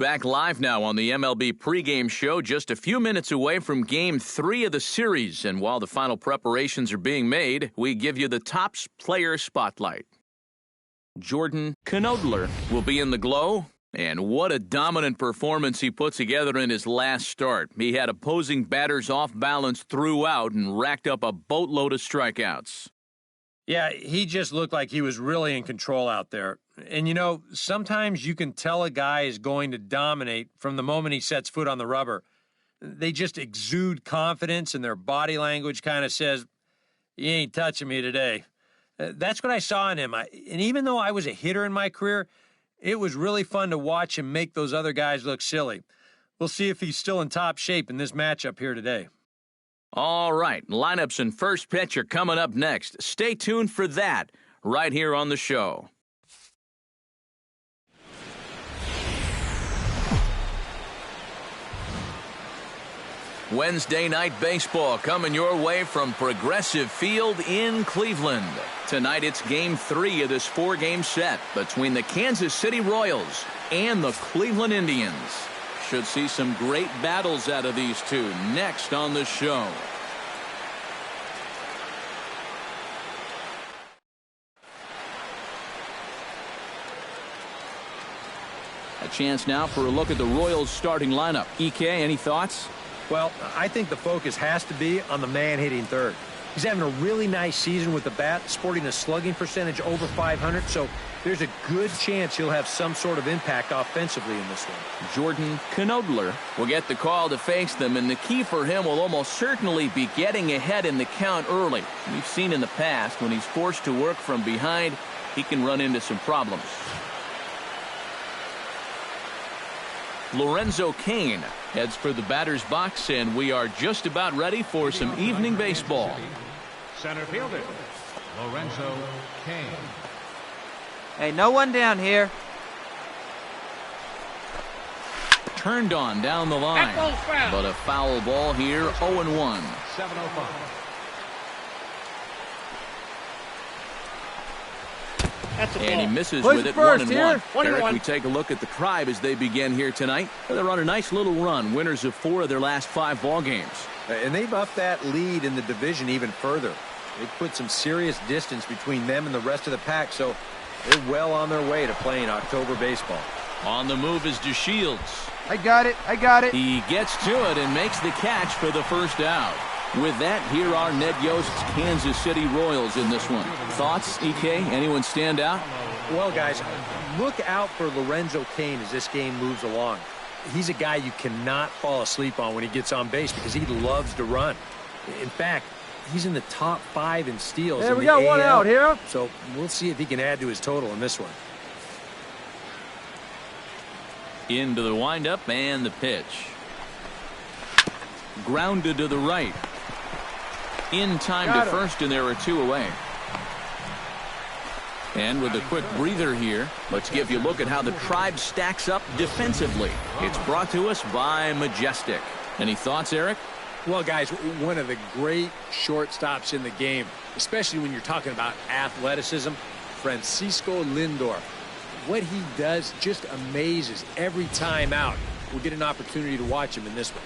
Back live now on the MLB pregame show, just a few minutes away from Game 3 of the series. And while the final preparations are being made, we give you the top player spotlight. Jordan Knodler will be in the glow. And what a dominant performance he put together in his last start. He had opposing batters off balance throughout and racked up a boatload of strikeouts. Yeah, he just looked like he was really in control out there. And, you know, sometimes you can tell a guy is going to dominate from the moment he sets foot on the rubber. They just exude confidence, and their body language kind of says, "You ain't touching me today." That's what I saw in him. And even though I was a hitter in my career, it was really fun to watch him make those other guys look silly. We'll see if he's still in top shape in this matchup here today. All right, lineups and first pitch are coming up next. Stay tuned for that right here on the show. Wednesday night baseball coming your way from Progressive Field in Cleveland. Tonight it's Game 3 of this 4-game set between the Kansas City Royals and the Cleveland Indians. Should see some great battles out of these two next on the show. A chance now for a look at the Royals starting lineup. EK, any thoughts? Well, I think the focus has to be on the man hitting third. He's having a really nice season with the bat, sporting a slugging percentage over 500, so there's a good chance he'll have some sort of impact offensively in this one. Jordan Knodler will get the call to face them, and the key for him will almost certainly be getting ahead in the count early. We've seen in the past when he's forced to work from behind, he can run into some problems. Lorenzo Cain heads for the batter's box, and we are just about ready for some evening baseball. Center fielder, Lorenzo Cain. Hey, no one down here. Turned on down the line, but a foul ball here, 0-1. 7:05. And he misses with it, 1-1. Eric, we take a look at the Tribe as they begin here tonight. They're on a nice little run, winners of 4 of their last 5 ball games. And they've upped that lead in the division even further. They've put some serious distance between them and the rest of the pack, so they're well on their way to playing October baseball. On the move is DeShields. I got it. He gets to it and makes the catch for the first out. With that, here are Ned Yost's Kansas City Royals in this one. Thoughts, EK? Anyone stand out? Well, guys, look out for Lorenzo Cain as this game moves along. He's a guy you cannot fall asleep on when he gets on base because he loves to run. In fact, he's in the top 5 in steals. Hey, we got one out here. So we'll see if he can add to his total in this one. Into the windup and the pitch. Grounded to the right. In time to first, and there are 2 away. And with a quick breather here, let's give you a look at how the Tribe stacks up defensively. It's brought to us by Majestic. Any thoughts, Eric? Well, guys, one of the great shortstops in the game, especially when you're talking about athleticism, Francisco Lindor. What he does just amazes every time out. We'll get an opportunity to watch him in this one.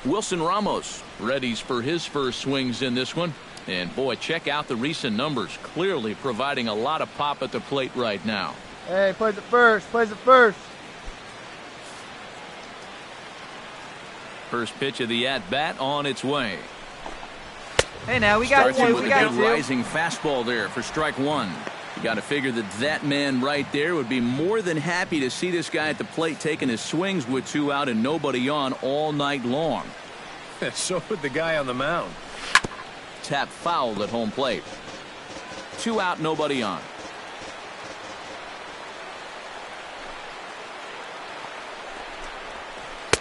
Wilson Ramos readies for his first swings in this one. And boy, check out the recent numbers. Clearly providing a lot of pop at the plate right now. Hey, plays it first. First pitch of the at-bat on its way. Hey, now we got Starts two. with a good rising fastball there for strike 1. You got to figure that man right there would be more than happy to see this guy at the plate taking his swings with 2 out and nobody on all night long. So would the guy on the mound. Tap fouled at home plate. 2 out, nobody on.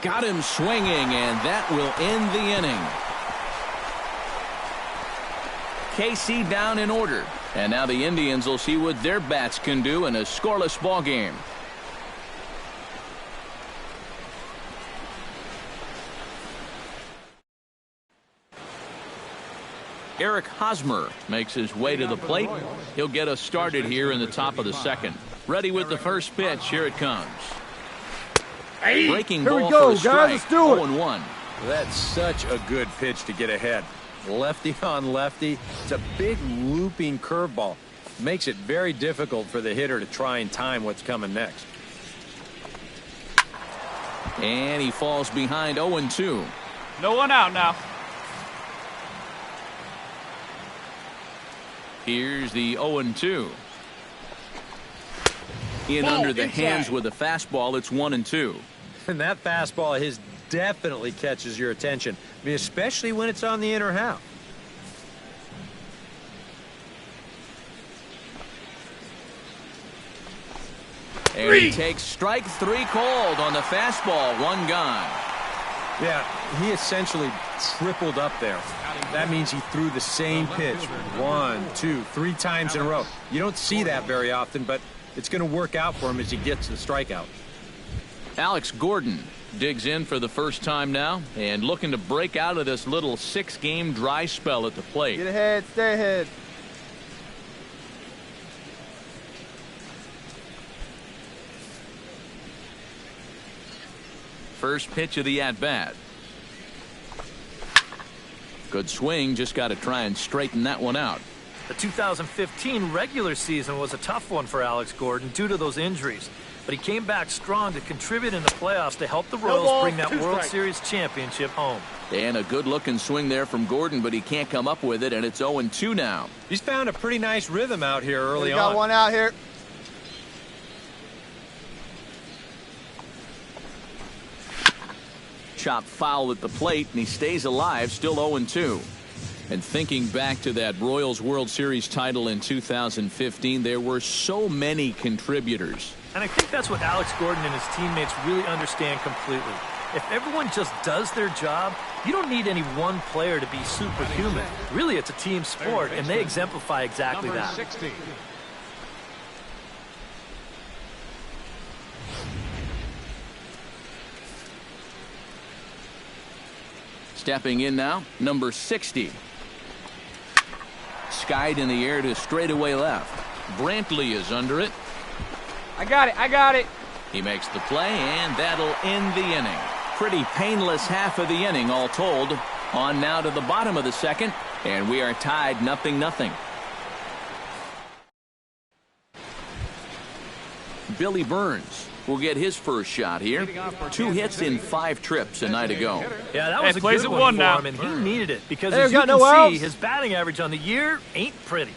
Got him swinging, and that will end the inning. KC down in order. And now the Indians will see what their bats can do in a scoreless ball game. Eric Hosmer makes his way to the plate. He'll get us started here in the top of the second. Ready with the first pitch. Here it comes. Breaking Here we ball go, for a guys. strike. Let's do it. 0-1. That's such a good pitch to get ahead. Lefty on lefty. It's a big looping curveball. Makes it very difficult for the hitter to try and time what's coming next. And he falls behind 0-2. No one out now. Here's the 0-2. In under the hands with a fastball, it's 1-2. And that fastball of his definitely catches your attention. I mean, especially when it's on the inner half. And he takes strike 3 called on the fastball. 1 gone. Yeah, he essentially tripled up there. That means he threw the same pitch 1, 2, 3 times in a row. You don't see that very often, but it's going to work out for him as he gets the strikeout. Alex Gordon digs in for the first time now and looking to break out of this little 6-game dry spell at the plate. Get ahead, stay ahead. First pitch of the at-bat. Good swing, just got to try and straighten that one out. The 2015 regular season was a tough one for Alex Gordon due to those injuries. But he came back strong to contribute in the playoffs to help the Royals bring that World Series championship home. And a good-looking swing there from Gordon, but he can't come up with it, and it's 0-2 now. He's found a pretty nice rhythm out here early on. Got one out here. Chopped foul at the plate, and he stays alive, still 0-2. And thinking back to that Royals World Series title in 2015, there were so many contributors. And I think that's what Alex Gordon and his teammates really understand completely. If everyone just does their job, you don't need any one player to be superhuman. Really, it's a team sport, and they exemplify exactly Number that. 60. Stepping in now, number 60. Skied in the air to straightaway left. Brantley is under it. I got it, I got it. He makes the play, and that'll end the inning. Pretty painless half of the inning, all told. On now to the bottom of the second, and we are tied 0-0. Billy Burns will get his first shot here. 2 hits in 5 trips a night ago. Yeah, that was a plays good at one 1 for now. him, and he needed it because Hey, as you got can no see, outs. his batting average on the year ain't pretty.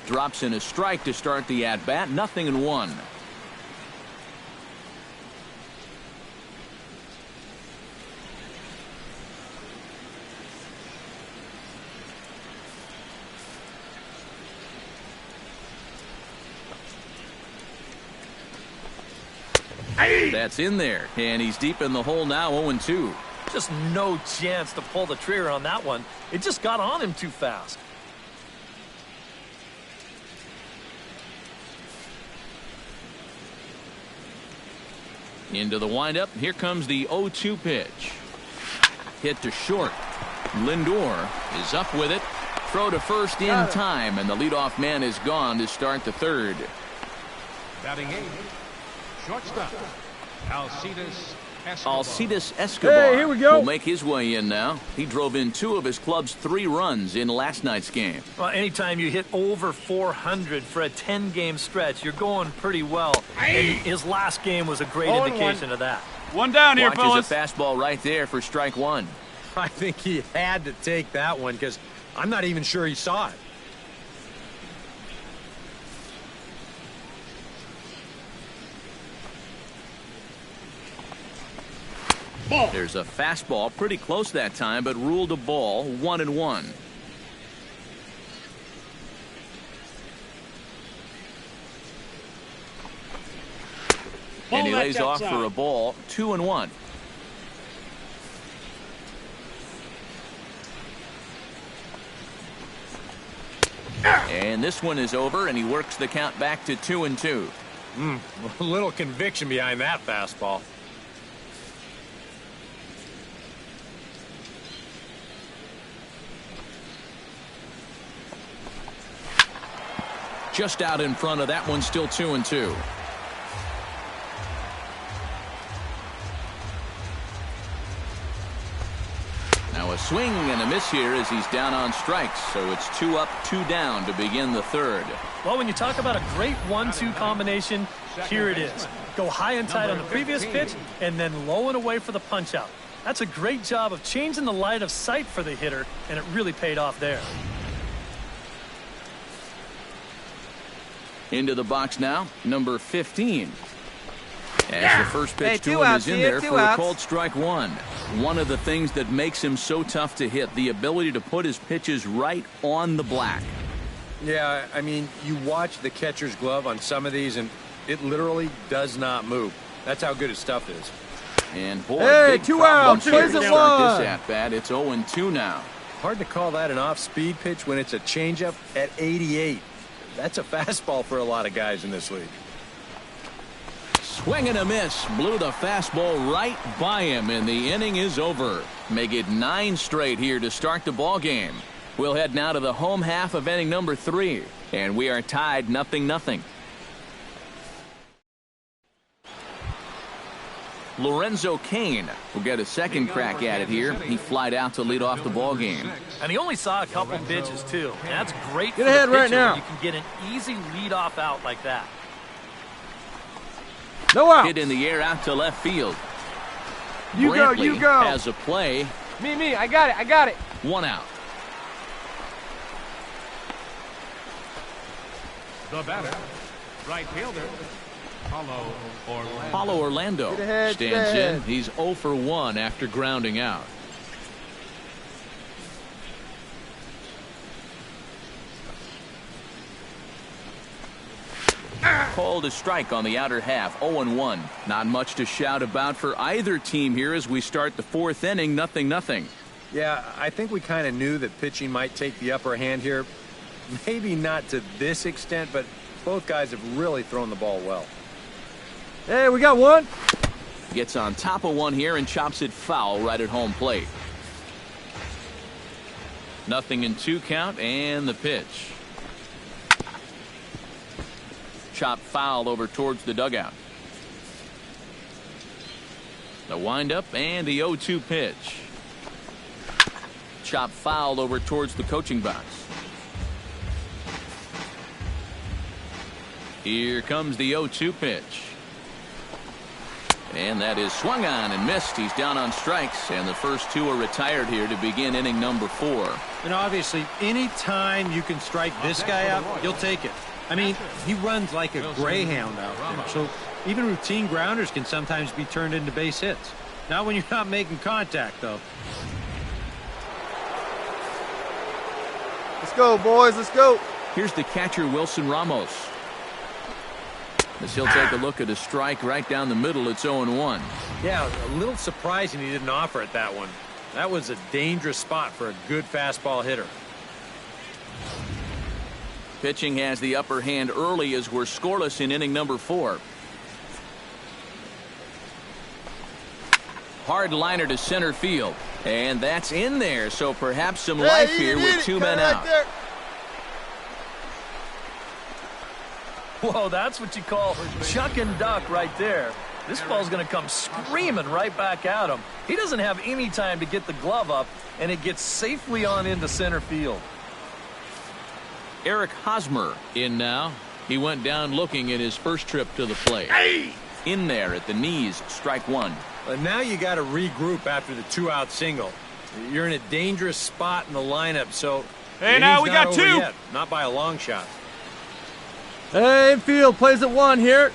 Drops in a strike to start the at-bat. 0-1. That's in there, and he's deep in the hole now. 0-2. Just no chance to pull the trigger on that one. It just got on him too fast. Into the windup. Here comes the 0-2 pitch. Hit to short. Lindor is up with it. Throw to first in time, and the leadoff man is gone to start the third. Batting 8. Shortstop. Alcides Escobar Hey, here we go. will make his way in now. He drove in 2 of his club's 3 runs in last night's game. Well, anytime you hit over 400 for a 10-game stretch, you're going pretty well. And his last game was a great indication of that. 1 down here, Watches fellas. a fastball right there for strike 1. I think he had to take that one because I'm not even sure he saw it. There's a fastball pretty close that time, but ruled a ball. 1-1. And he lays off for a ball. 2-1. And this one is over, and he works the count back to 2-2. A little conviction behind that fastball. Just out in front of that one, still 2-2. swing and a miss here as he's down on strikes. So it's 2 up, 2 down to begin the third. Well, when you talk about a great 1-2 combination, here it is. Go high and tight on the previous pitch and then low and away for the punch-out. That's a great job of changing the line of sight for the hitter, and it really paid off there. Into the box now, number 15. As the first pitch to him outs is in here, there for a called strike one. One of the things that makes him so tough to hit, the ability to put his pitches right on the black. Yeah, I mean, you watch the catcher's glove on some of these, and it literally does not move. That's how good his stuff is. And boy, Hey, big 2 problem outs, here to plays it start one. this at bat. It's 0-2 now. Hard to call that an off-speed pitch when it's a changeup at 88. That's a fastball for a lot of guys in this league. Swing and a miss. Blew the fastball right by him, and the inning is over. Make it 9 straight here to start the ball game. We'll head now to the home half of inning number 3, and we are tied 0-0. Lorenzo Cain will get a second crack at it here. He flied out to lead off the ball game. And he only saw a couple pitches, too. And that's great for Get ahead the pitcher right now. when you can get an easy leadoff out like that. No out. Hit in the air out to left field. You go, Brantley you go. has a play. Me. I got it. 1 out. The batter, right fielder, Paulo Orlando Get ahead, stands get ahead. in. He's 0 for 1 after grounding out. Called a strike on the outer half, 0-1. Not much to shout about for either team here as we start the 4th inning, 0-0. Yeah, I think we kind of knew that pitching might take the upper hand here. Maybe not to this extent, but both guys have really thrown the ball well. Hey, we got one. Gets on top of one here and chops it foul right at home plate. 0-2 count and the pitch. Chop foul over towards the dugout. The windup and the 0-2 pitch. Chop foul over towards the coaching box. Here comes the 0-2 pitch. And that is swung on and missed. He's down on strikes, and the first 2 are retired here to begin inning number 4. And obviously, any time you can strike this guy out, you'll take it. I mean, he runs like a greyhound out there, so even routine grounders can sometimes be turned into base hits. Not when you're not making contact, though. Let's go, boys. Let's go. Here's the catcher, Wilson Ramos. As he'll take a look at a strike right down the middle, it's 0-1. Yeah, a little surprising he didn't offer it that one. That was a dangerous spot for a good fastball hitter. Pitching has the upper hand early as we're scoreless in inning number 4. Hard liner to center field. And that's in there, so perhaps some life here with 2 men out. There. Whoa, that's what you call chuck and duck right there. This ball's going to come screaming right back at him. He doesn't have any time to get the glove up, and it gets safely on into center field. Eric Hosmer in now. He went down looking at his first trip to the plate. In there at the knees, strike 1. But now you got to regroup after the 2-out single. You're in a dangerous spot in the lineup, so Hey, now we got 2. Yet, not by a long shot. Hey, infield plays at 1 here.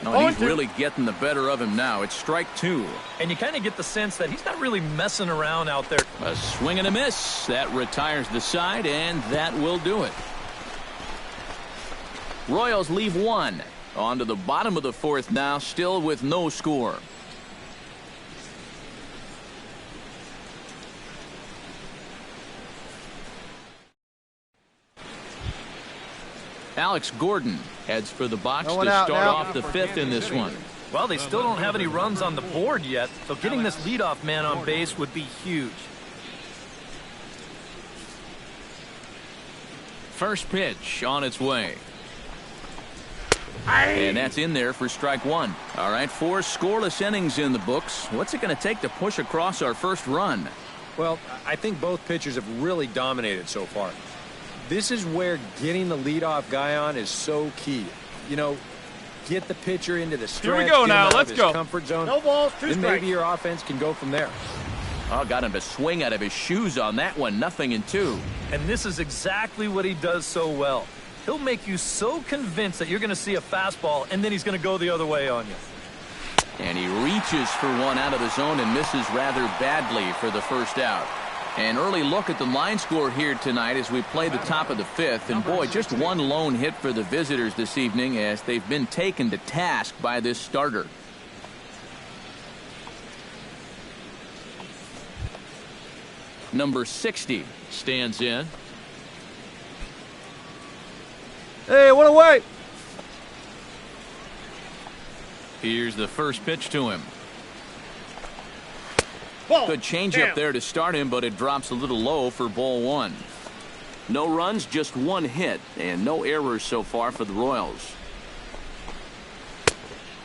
No, he's really getting the better of him now. It's strike 2. And you kind of get the sense that he's not really messing around out there. A swing and a miss. That retires the side, and that will do it. Royals leave 1. On to the bottom of the 4th now, still with no score. Alex Gordon heads for the box to start off the 5th in this one. Well, they still don't have any runs on the board yet, so getting this leadoff man on base would be huge. First pitch on its way. And that's in there for strike one. All right, 4 scoreless innings in the books. What's it going to take to push across our first run? Well, I think both pitchers have really dominated so far. This is where getting the leadoff guy on is so key. You know, get the pitcher into the stretch. Here we go now. Let's go. Comfort zone. No balls, 2 Then strikes. maybe your offense can go from there. Oh, got him to swing out of his shoes on that one. 0-2. And this is exactly what he does so well. He'll make you so convinced that you're going to see a fastball, and then he's going to go the other way on you. And he reaches for one out of the zone and misses rather badly for the first out. An early look at the line score here tonight as we play the top of the 5th. And boy, just one lone hit for the visitors this evening as they've been taken to task by this starter. Number 60 stands in. Hey, one away. Here's the first pitch to him. Ball. Good changeup there to start him, but it drops a little low for ball 1. No runs, just 1 hit, and no errors so far for the Royals.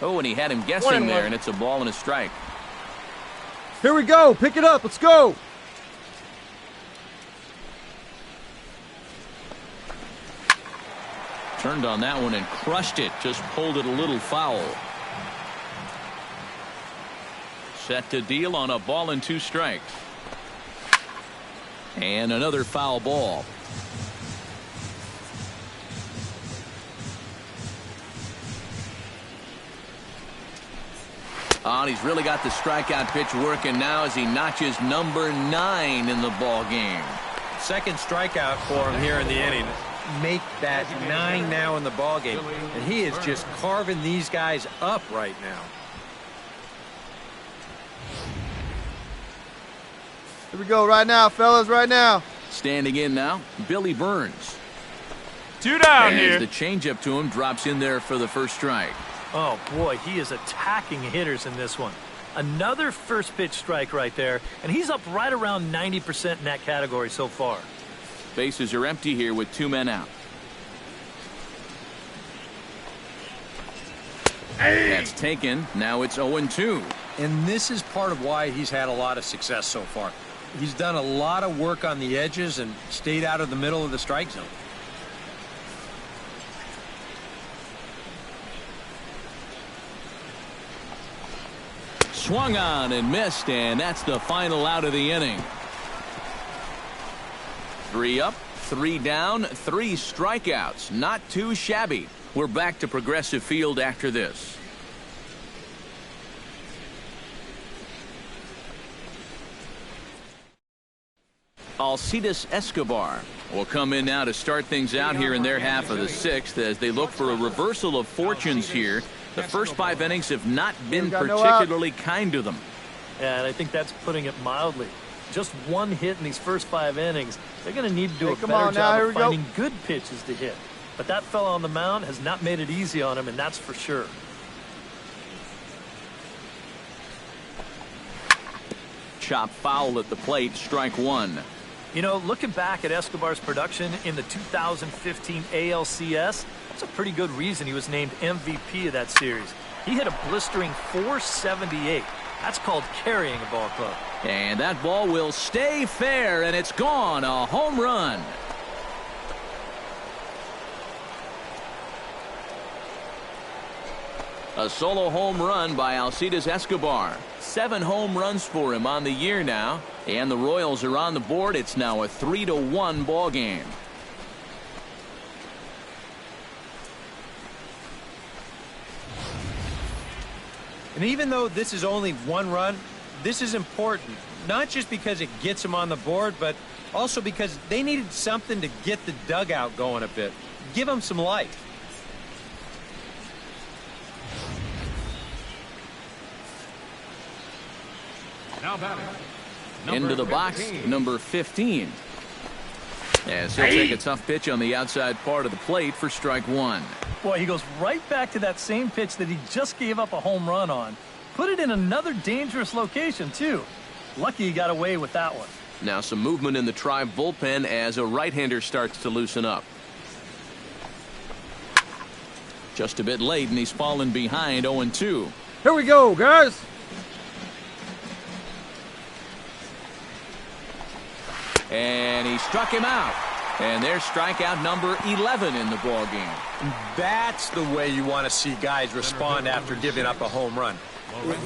Oh, and he had him guessing there, and it's a ball and a strike. Here we go. Pick it up. Let's go. Turned on that one and crushed it. Just pulled it a little foul. Set to deal on a ball and 2 strikes. And another foul ball. Oh, and he's really got the strikeout pitch working now as he notches number 9 in the ball game. Second strikeout for him here in the inning. Make that 9 now in the ball game, and he is just carving these guys up right now. Here we go right now, fellas, right now. Standing in now, Billy Burns. 2 down As here. the changeup to him drops in there for the first strike. Oh, boy, he is attacking hitters in this one. Another first pitch strike right there, and he's up right around 90% in that category so far. Bases are empty here with 2 men out. That's taken. Now it's 0-2. And this is part of why he's had a lot of success so far. He's done a lot of work on the edges and stayed out of the middle of the strike zone. Swung on and missed, and that's the final out of the inning. 3 up, 3 down, 3 strikeouts. Not too shabby. We're back to Progressive Field after this. Alcides Escobar will come in now to start things out here in their half of the 6th as they look for a reversal of fortunes here. The first 5 innings have not been particularly kind to them. Yeah, and I think that's putting it mildly. Just 1 hit in these first 5 innings. They're going to need to do a better job of finding good pitches to hit. But that fella on the mound has not made it easy on him, and that's for sure. Chop foul at the plate, strike 1. You know, looking back at Escobar's production in the 2015 ALCS, that's a pretty good reason he was named MVP of that series. He hit a blistering .478. That's called carrying a ball club. And that ball will stay fair, and it's gone. A home run. A solo home run by Alcides Escobar. 7 home runs for him on the year now. And the Royals are on the board. It's now a 3-1 ball game. And even though this is only 1 run, this is important. Not just because it gets them on the board, but also because they needed something to get the dugout going a bit. Give them some life. Now batting. Into the box, 15. number 15. As he'll take a tough pitch on the outside part of the plate for strike 1. Boy, he goes right back to that same pitch that he just gave up a home run on. Put it in another dangerous location, too. Lucky he got away with that one. Now some movement in the Tribe bullpen as a right-hander starts to loosen up. Just a bit late, and he's fallen behind 0-2. Here we go, guys. And he struck him out. And there's strikeout number 11 in the ballgame. That's the way you want to see guys respond after giving up a home run.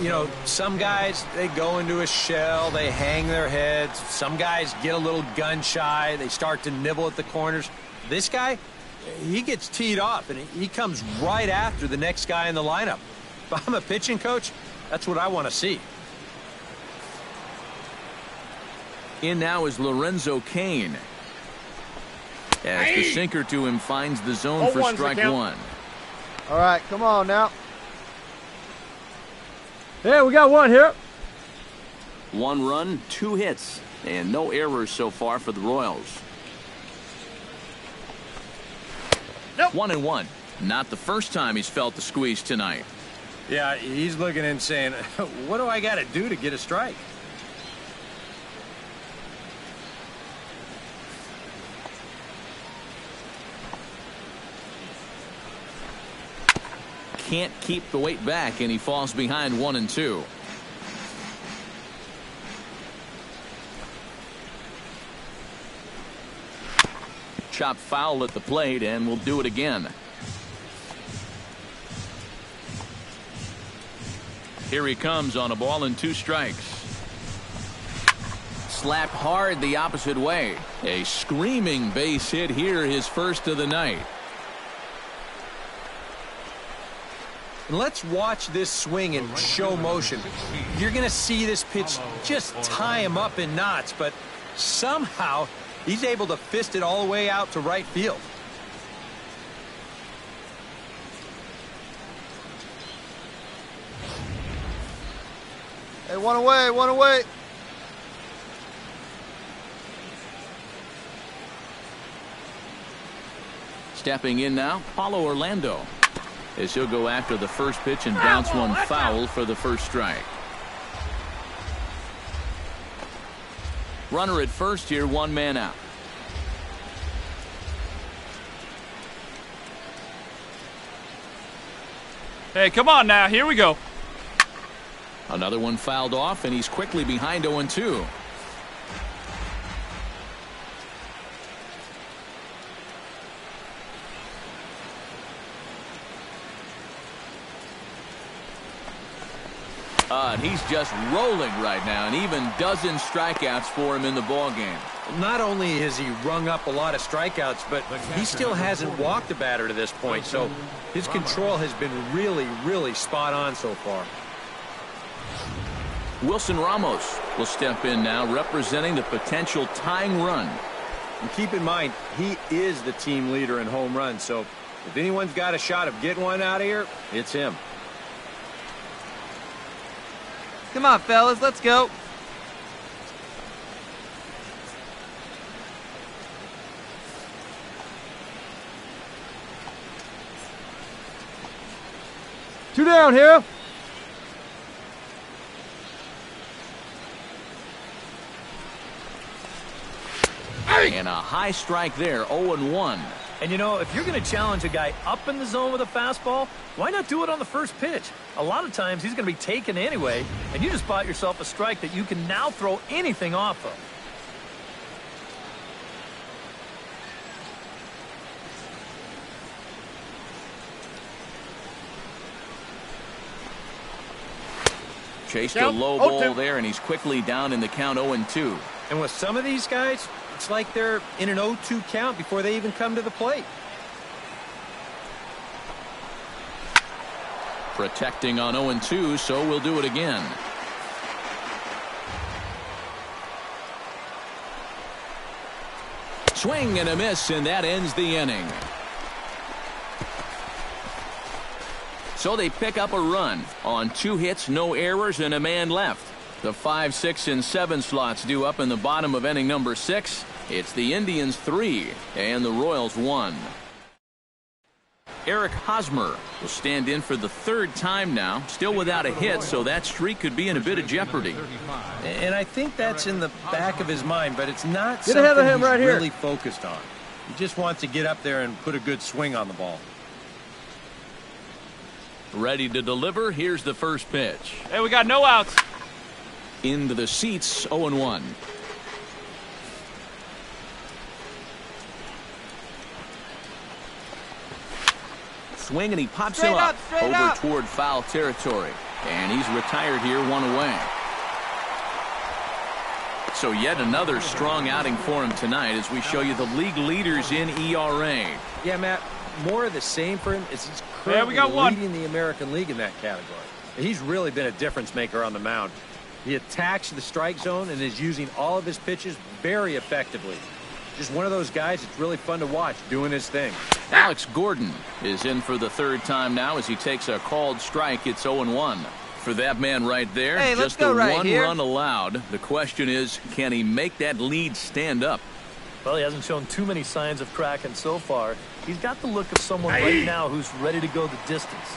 You know, some guys, they go into a shell, they hang their heads. Some guys get a little gun shy, they start to nibble at the corners. This guy, he gets teed off, and he comes right after the next guy in the lineup. If I'm a pitching coach, that's what I want to see. In now is Lorenzo Cain. As the sinker to him finds the zone for strike one. All right, come on now. Hey, we got one here. 1 run, 2 hits, and no errors so far for the Royals. Nope. 1-1. Not the first time he's felt the squeeze tonight. Yeah, he's looking and saying, what do I got to do to get a strike? Can't keep the weight back, and he falls behind 1-2. Chop foul at the plate, and we'll do it again. Here he comes on a ball and 2 strikes. Slapped hard the opposite way. A screaming base hit here, his first of the night. Let's watch this swing in show motion. You're going to see this pitch just tie him up in knots, but somehow he's able to fist it all the way out to right field. Hey, one away, one away. Stepping in now, Paulo Orlando. As he'll go after the first pitch and bounce one foul for the first strike. Runner at first here, 1 man out. Hey, come on now. Here we go. Another one fouled off, and he's quickly behind 0-2. And he's just rolling right now, and even dozen strikeouts for him in the ballgame. Not only has he rung up a lot of strikeouts, but he still hasn't walked a batter to this point, so his control has been really, really spot on so far. Wilson Ramos will step in now, representing the potential tying run. And keep in mind, he is the team leader in home runs, so if anyone's got a shot of getting one out of here, it's him. Come on, fellas, let's go. Two down here. And a high strike there, 0-1. And you know, if you're going to challenge a guy up in the zone with a fastball, why not do it on the first pitch? A lot of times he's going to be taken anyway, and you just bought yourself a strike that you can now throw anything off of. Chased a low ball there, and he's quickly down in the count 0-2. And with some of these guys, it's like they're in an 0-2 count before they even come to the plate. Protecting on 0-2, so we'll do it again. Swing and a miss, and that ends the inning. So they pick up a run on 2 hits, no errors, and a man left. The 5, 6, and 7 slots due up in the bottom of inning number 6. It's the Indians 3 and the Royals 1. Eric Hosmer will stand in for the 3rd time now, still without a hit, so that streak could be in a bit of jeopardy. And I think that's in the back of his mind, but it's not Get ahead of him something right he's here. really focused on. He just wants to get up there and put a good swing on the ball. Ready to deliver. Here's the first pitch. Hey, we got no outs. Into the seats, 0-1. Swing, and he pops him up over toward foul territory. And he's retired here, 1 away. So yet another strong outing for him tonight as we show you the league leaders in ERA. Yeah, Matt, more of the same for him as he's currently leading the American League in that category. He's really been a difference maker on the mound. He attacks the strike zone and is using all of his pitches very effectively. Just one of those guys that's really fun to watch doing his thing. Alex Gordon is in for the third time now as he takes a called strike. It's 0-1. For that man right there, just the one run allowed. The question is, can he make that lead stand up? Well, he hasn't shown too many signs of cracking so far. He's got the look of someone right now who's ready to go the distance.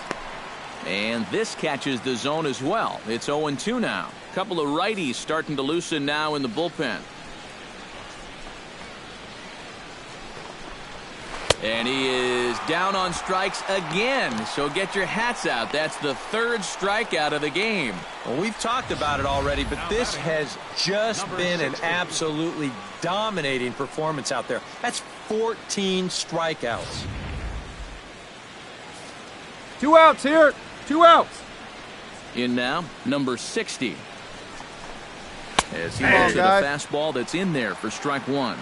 And this catches the zone as well. It's 0-2 now. A couple of righties starting to loosen now in the bullpen. And he is down on strikes again. So get your hats out. That's the third strikeout of the game. Well, we've talked about it already, but this has just been an absolutely dominating performance out there. That's 14 strikeouts. 2 outs here. 2 outs. In now, number 60. As he looks at a fastball that's in there for strike 1.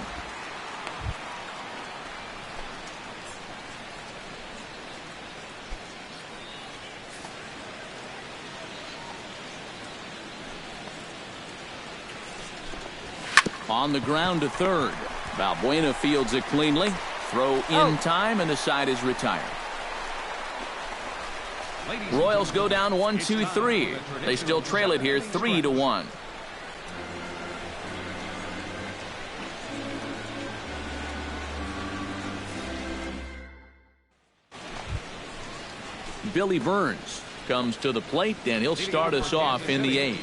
On the ground to third. Balbuena fields it cleanly. Throw in time, and the side is retired. Royals go down 1-2-3. They still trail it here 3-1. Billy Burns comes to the plate, and he'll start us off in the 8th.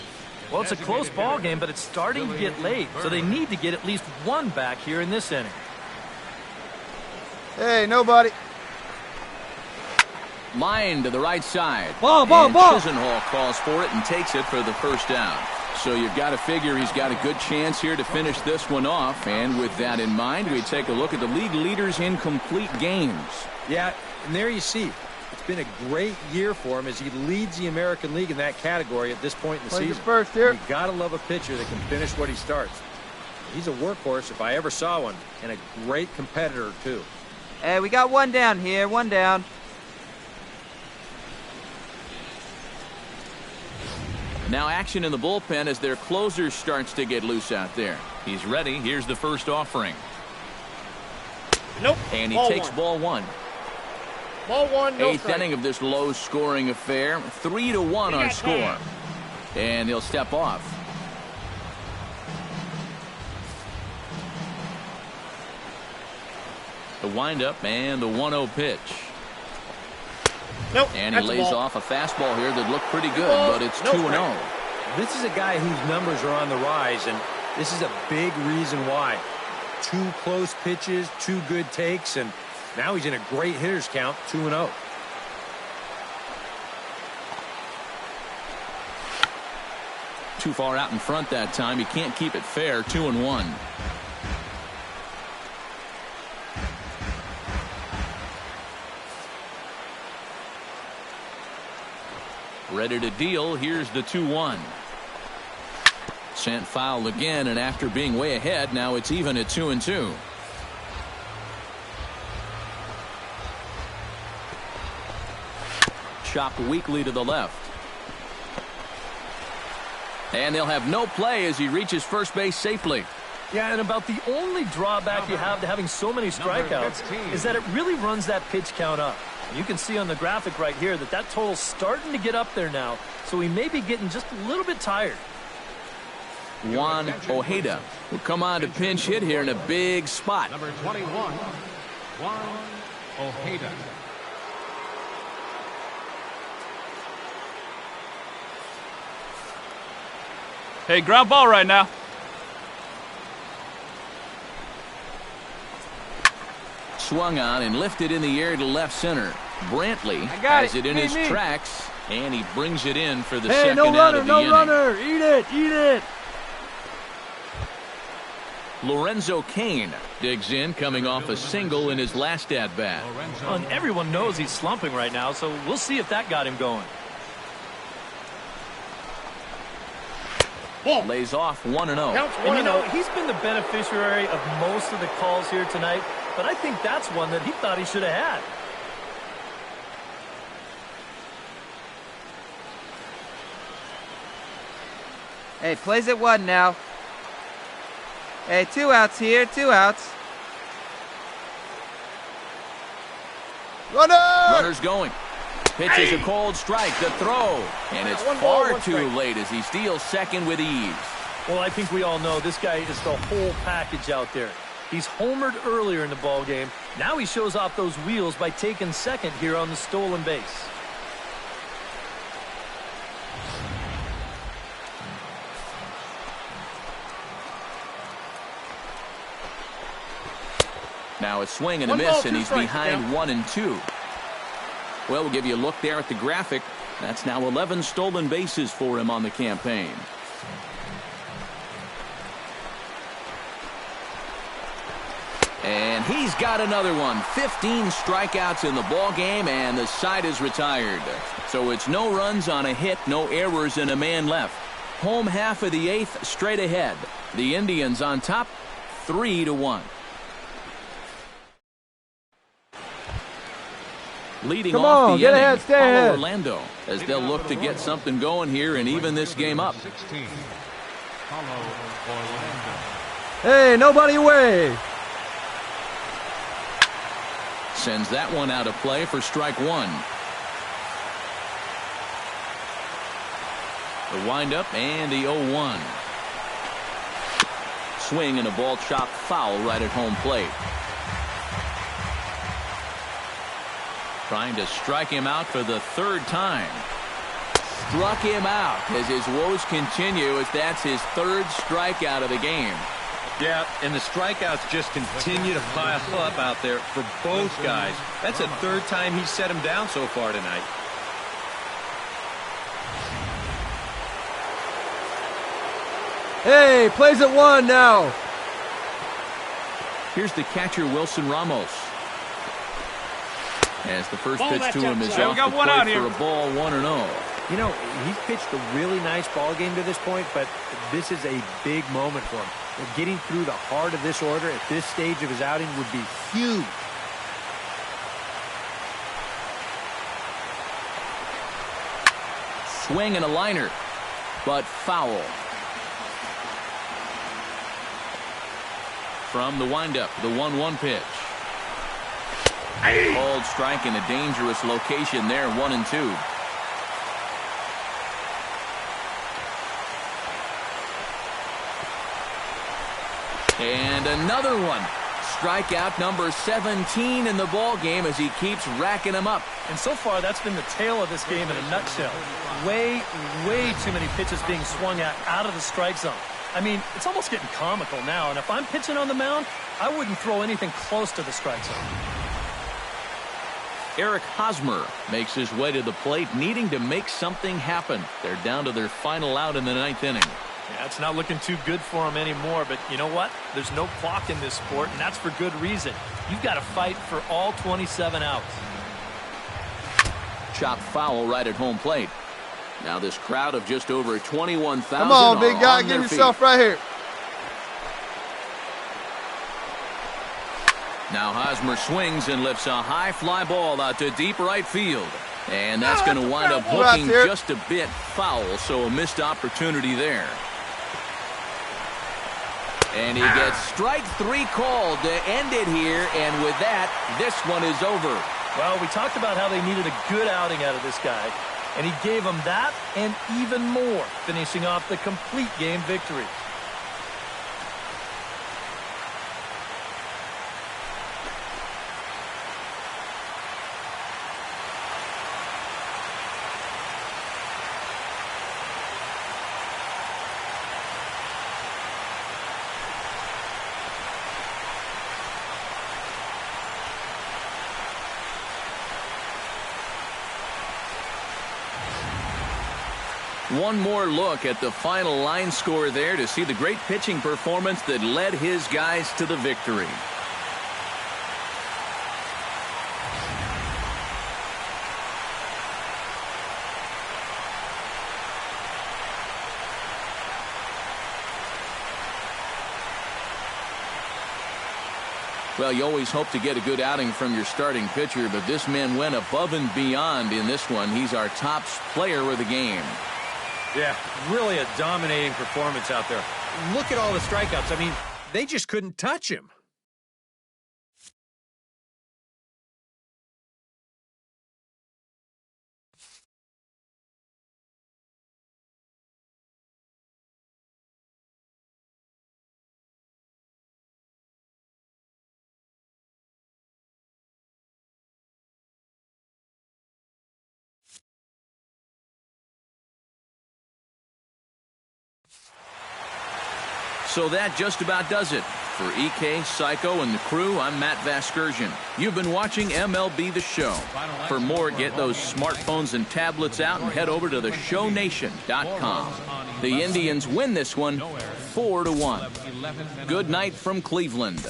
Well, it's a close ball game, but it's starting to get late, so they need to get at least one back here in this inning. Hey, nobody. Line to the right side. Ball. Chisenhall calls for it and takes it for the first down. So you've got to figure he's got a good chance here to finish this one off. And with that in mind, we take a look at the league leaders in complete games. Yeah, and there you see. It's been a great year for him as he leads the American League in that category at this point in the season. First here. You gotta love a pitcher that can finish what he starts. He's a workhorse if I ever saw one, and a great competitor too. Hey, we got one down here, one down. Now action in the bullpen as their closer starts to get loose out there. He's ready. Here's the first offering. Nope. And he takes ball 1. Ball 1, no 8th inning of this low-scoring affair. 3-1 our score. And he'll step off. The windup and the 1-0 pitch. Nope. And he lays off a fastball here that looked pretty good, but it's 2-0. This is a guy whose numbers are on the rise, and this is a big reason why. 2 close pitches, 2 good takes, and now he's in a great hitter's count, 2-0. Too far out in front that time. He can't keep it fair. 2-1. Ready to deal. Here's the 2-1. Sent foul again, and after being way ahead, now it's even at 2-2. Chopped weakly to the left. And they'll have no play as he reaches first base safely. Yeah, and about the only drawback you have to having so many strikeouts is that it really runs that pitch count up. You can see on the graphic right here that total's starting to get up there now, so he may be getting just a little bit tired. Juan Ojeda will come on to pinch hit here in a big spot. Number 21, Juan Ojeda. Hey, ground ball right now. Swung on and lifted in the air to left center. Brantley got has it in his tracks, and he brings it in for the Hey, second no out runner, of the no inning. runner. Eat it, eat it. Lorenzo Cain digs in, coming off a single in his last at-bat. Well, and everyone knows he's slumping right now, so we'll see if that got him going. Ball. Lays off 1-0. Counts And you know, 1-0. he's been the beneficiary of most of the calls here tonight, but I think that's one that he thought he should have had. Hey, plays at 1 now. Hey, 2 outs here, 2 outs. Runner! Runner's going. Pitches a cold strike. The throw. And it's One ball, far one too strike. late as he steals second with ease. Well, I think we all know this guy is the whole package out there. He's homered earlier in the ball game. Now he shows off those wheels by taking second here on the stolen base. Now a swing and a One miss, ball, and two he's strikes, behind down. 1-2. Well, we'll give you a look there at the graphic. That's now 11 stolen bases for him on the campaign. And he's got another one. 15 strikeouts in the ball game, and the side is retired. So it's no runs on a hit, no errors, and a man left. Home half of the 8th, straight ahead. The Indians on top, 3-1. Leading Come off on, the get inning, ahead, stay Paulo ahead. Orlando, as they'll look to get something going here and even this game up. 16. Paulo Orlando. Hey, nobody away. Sends that one out of play for strike one. The windup and the 0-1. Swing and a ball chopped foul right at home plate. Trying to strike him out for the third time. Struck him out as his woes continue, as that's his third strikeout of the game. Yeah, and the strikeouts just continue to pile up out there for both guys. That's the third time he's set him down so far tonight. Hey, plays at 1 now. Here's the catcher, Wilson Ramos. As the first Ball, pitch that's to him is outside. off We got the one plate out here. for a ball, 1-0. You know, he's pitched a really nice ball game to this point, but this is a big moment for him. Getting through the heart of this order at this stage of his outing would be huge. Swing and a liner, but foul. From the windup, the 1-1 pitch. Cold strike in a dangerous location there, 1-2. And another one. Strikeout number 17 in the ball game as he keeps racking them up. And so far, that's been the tale of this game in a nutshell. Way too many pitches being swung at out of the strike zone. I mean, it's almost getting comical now, and if I'm pitching on the mound, I wouldn't throw anything close to the strike zone. Eric Hosmer makes his way to the plate, needing to make something happen. They're down to their final out in the 9th inning. Yeah, it's not looking too good for him anymore, but you know what? There's no clock in this sport, and that's for good reason. You've got to fight for all 27 outs. Chopped foul right at home plate. Now this crowd of just over 21,000 Come on, are big guy, on their give feet. yourself right here. Now Hosmer swings and lifts a high fly ball out to deep right field. And that's going to wind up hooking here. just a bit foul, so a missed opportunity there. And he gets strike 3 called to end it here, and with that, this one is over. Well, we talked about how they needed a good outing out of this guy, and he gave them that and even more, finishing off the complete game victory. One more look at the final line score there to see the great pitching performance that led his guys to the victory. Well, you always hope to get a good outing from your starting pitcher, but this man went above and beyond in this one. He's our top player of the game. Yeah, really a dominating performance out there. Look at all the strikeouts. I mean, they just couldn't touch him. So that just about does it. For EK, Psycho, and the crew, I'm Matt Vasgersian. You've been watching MLB The Show. For more, get those smartphones and tablets out and head over to theshownation.com. The Indians win this one 4-1. Good night from Cleveland.